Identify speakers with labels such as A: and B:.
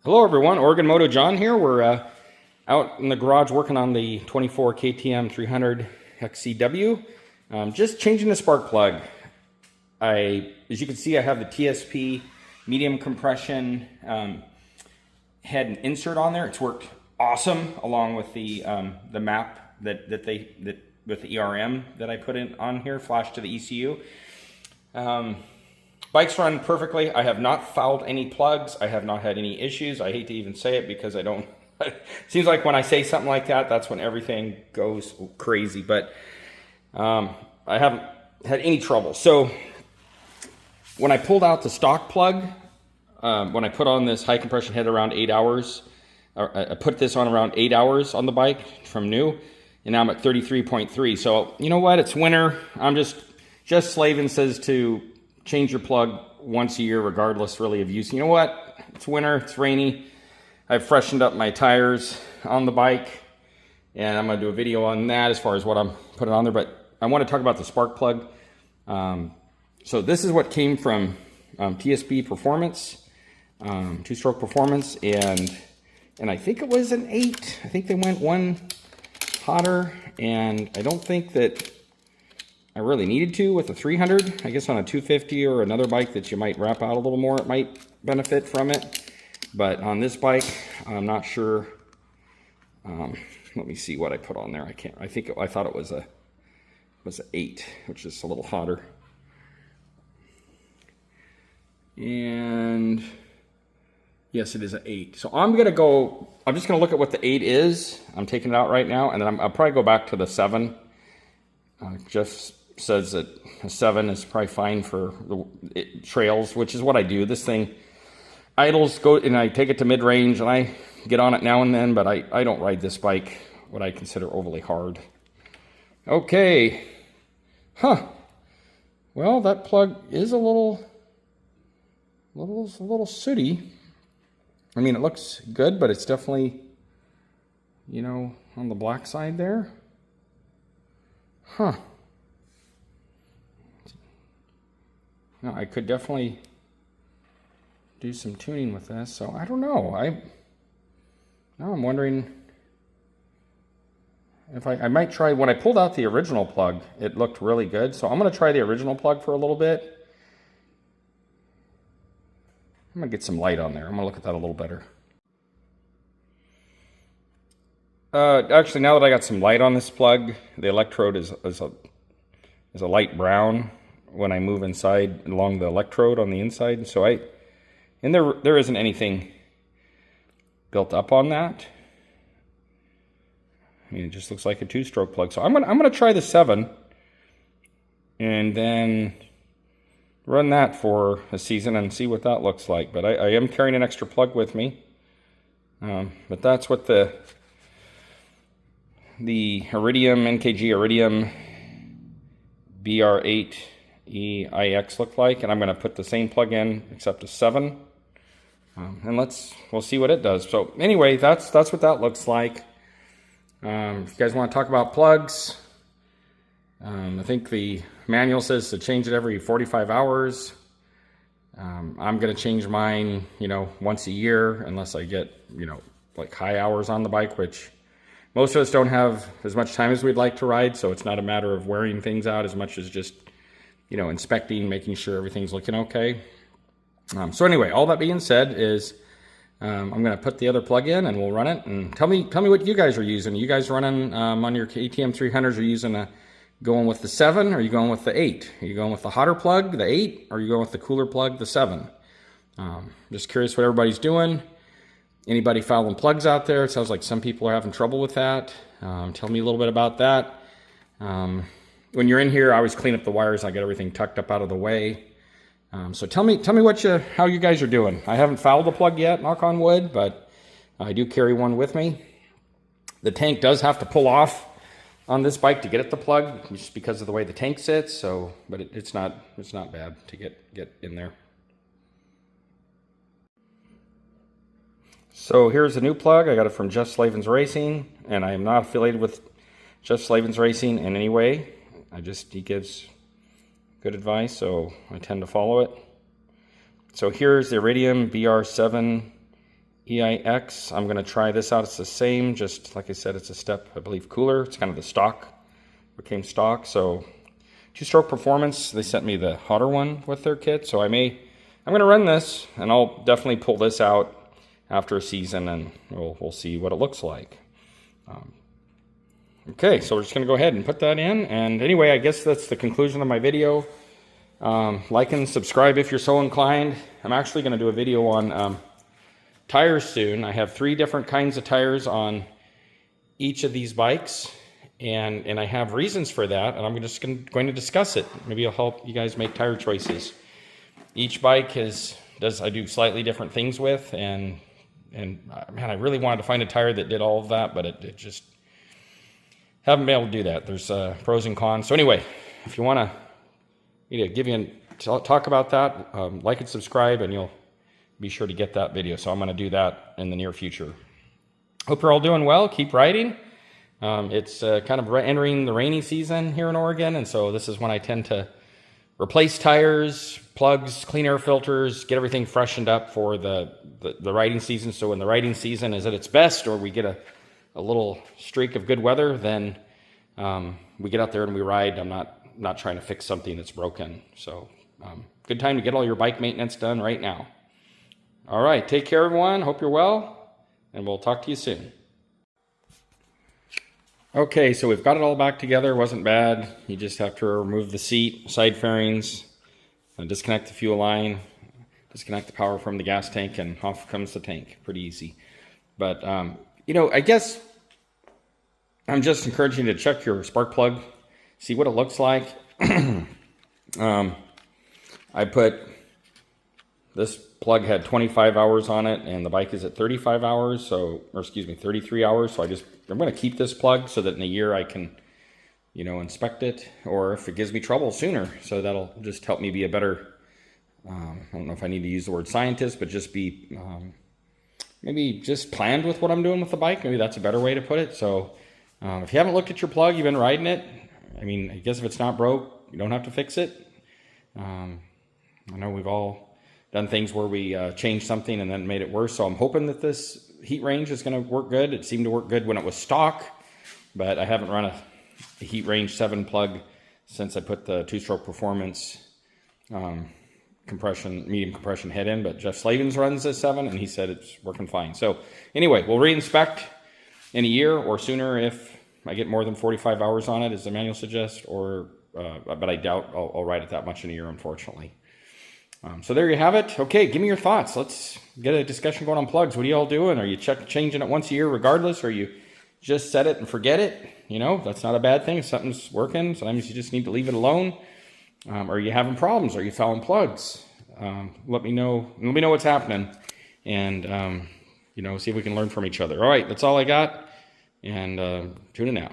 A: Hello everyone, Oregon Moto John here. We're out in the garage working on the 24 KTM 300 XCW. Just changing the spark plug. As you can see, I have the TSP medium compression head and insert on there. It's worked awesome along with the map that with the ERM that I put in on here, flashed to the ECU. Bikes run perfectly. I have not fouled any plugs. I have not had any issues. I hate to even say it because I don't. It seems like when I say something like that, that's when everything goes crazy. But I haven't had any trouble. So when I pulled out the stock plug, when I put on this high compression head around 8 hours, I put this on around 8 hours on the bike from new, and now I'm at 33.3. So you know what? It's winter. I'm just Slavin says to change your plug once a year, regardless really of use. You know what? It's winter, it's rainy. I've freshened up my tires on the bike, and I'm gonna do a video on that as far as what I'm putting on there, but I wanna talk about the spark plug. So this is what came from TSP Performance, two-stroke performance, and I think it was an 8. I think they went one hotter, and I don't think that I really needed to with a 300. I guess on a 250 or another bike that you might wrap out a little more, it might benefit from it. But on this bike, I'm not sure. Let me see what I put on there. I thought it was a 8, which is a little hotter. And yes, it is an 8. So I'm just gonna look at what the 8 is. I'm taking it out right now, and then I'll probably go back to the 7. Jeff says that a 7 is probably fine for the trails, which is what I do. This thing idles, and I take it to mid-range, and I get on it now and then, but I don't ride this bike what I consider overly hard. Okay. Well, that plug is a little sooty. I mean, it looks good, but it's definitely, you know, on the black side there. No, I could definitely do some tuning with this, so I don't know. Now I'm wondering if I might try. When I pulled out the original plug, it looked really good, so I'm going to try the original plug for a little bit. I'm going to get some light on there. I'm going to look at that a little better. Actually, now that I got some light on this plug, the electrode is a light brown when I move inside along the electrode on the inside. So there isn't anything built up on that. I mean, it just looks like a 2-stroke plug. So I'm gonna try the 7 and then run that for a season and see what that looks like. But I am carrying an extra plug with me. But that's what the NKG Iridium BR8EIX look like, and I'm going to put the same plug in except a 7, and we'll see what it does. So anyway, that's what that looks like. If you guys want to talk about plugs, I think the manual says to change it every 45 hours. I'm going to change mine, you know, once a year, unless I get, you know, like high hours on the bike, which most of us don't have as much time as we'd like to ride, so it's not a matter of wearing things out as much as just, you know, inspecting, making sure everything's looking okay. So anyway, all that being said is I'm going to put the other plug in and we'll run it. And tell me what you guys are using. Are you guys running on your KTM 300s? Are you going with the 7? Or are you going with the 8? Are you going with the hotter plug, the 8? Or are you going with the cooler plug, the 7? Just curious what everybody's doing. Anybody fouling plugs out there? It sounds like some people are having trouble with that. Tell me a little bit about that. When you're in here, I always clean up the wires. I get everything tucked up out of the way. So tell me how you guys are doing. I haven't fouled the plug yet, knock on wood, but I do carry one with me. The tank does have to pull off on this bike to get at the plug, just because of the way the tank sits. So, but it's not bad to get in there. So here's a new plug. I got it from Jeff Slavin's Racing, and I am not affiliated with Jeff Slavin's Racing in any way. He gives good advice, so I tend to follow it. So here's the Iridium BR7 EIX. I'm going to try this out. It's the same, just like I said, it's a step, I believe, cooler. It's kind of the stock, became stock. So 2-stroke performance, they sent me the hotter one with their kit. So I'm going to run this, and I'll definitely pull this out after a season, and we'll see what it looks like. Okay, so we're just going to go ahead and put that in. And anyway, I guess that's the conclusion of my video. Like and subscribe if you're so inclined. I'm actually going to do a video on tires soon. I have 3 different kinds of tires on each of these bikes, and I have reasons for that, and I'm just going to discuss it. Maybe it'll help you guys make tire choices. Each bike I do slightly different things with, and man, I really wanted to find a tire that did all of that, but it just haven't been able to do that. There's pros and cons. So anyway, if you want to talk about that, like and subscribe, and you'll be sure to get that video. So I'm going to do that in the near future. Hope you're all doing well. Keep riding. It's kind of entering the rainy season here in Oregon, and so this is when I tend to replace tires, plugs, clean air filters, get everything freshened up for the riding season. So when the riding season is at its best, or we get a little streak of good weather, then we get out there and we ride. I'm not trying to fix something that's broken. So good time to get all your bike maintenance done right now. All right, take care, everyone. Hope you're well, and we'll talk to you soon. Okay, so we've got it all back together. It wasn't bad. You just have to remove the seat, side fairings, and disconnect the fuel line, disconnect the power from the gas tank, and off comes the tank. Pretty easy. But, I guess I'm just encouraging you to check your spark plug, see what it looks like. I put, this plug had 25 hours on it, and the bike is at 35 hours, 33 hours. So I'm going to keep this plug so that in a year I can, inspect it, or if it gives me trouble, sooner. So that'll just help me be a better, I don't know if I need to use the word scientist, but just be, maybe just planned with what I'm doing with the bike. Maybe that's a better way to put it. So if you haven't looked at your plug, you've been riding it, I guess if it's not broke, you don't have to fix it. I know we've all done things where we changed something and then made it worse. So I'm hoping that this heat range is going to work good. It seemed to work good when it was stock, but I haven't run a heat range 7 plug since I put the 2-stroke performance medium compression head in. But Jeff Slavens runs a 7, and he said it's working fine. So anyway, we'll reinspect in a year or sooner if I get more than 45 hours on it, as the manual suggests, but I doubt I'll ride it that much in a year, unfortunately. So there you have it. Okay, give me your thoughts. Let's get a discussion going on plugs. What are you all doing? Are you changing it once a year regardless, or you just set it and forget it? That's not a bad thing. If something's working, sometimes you just need to leave it alone. Are you having problems? Are you fouling plugs? Let me know. Let me know what's happening, and see if we can learn from each other. All right, that's all I got, and tune in out.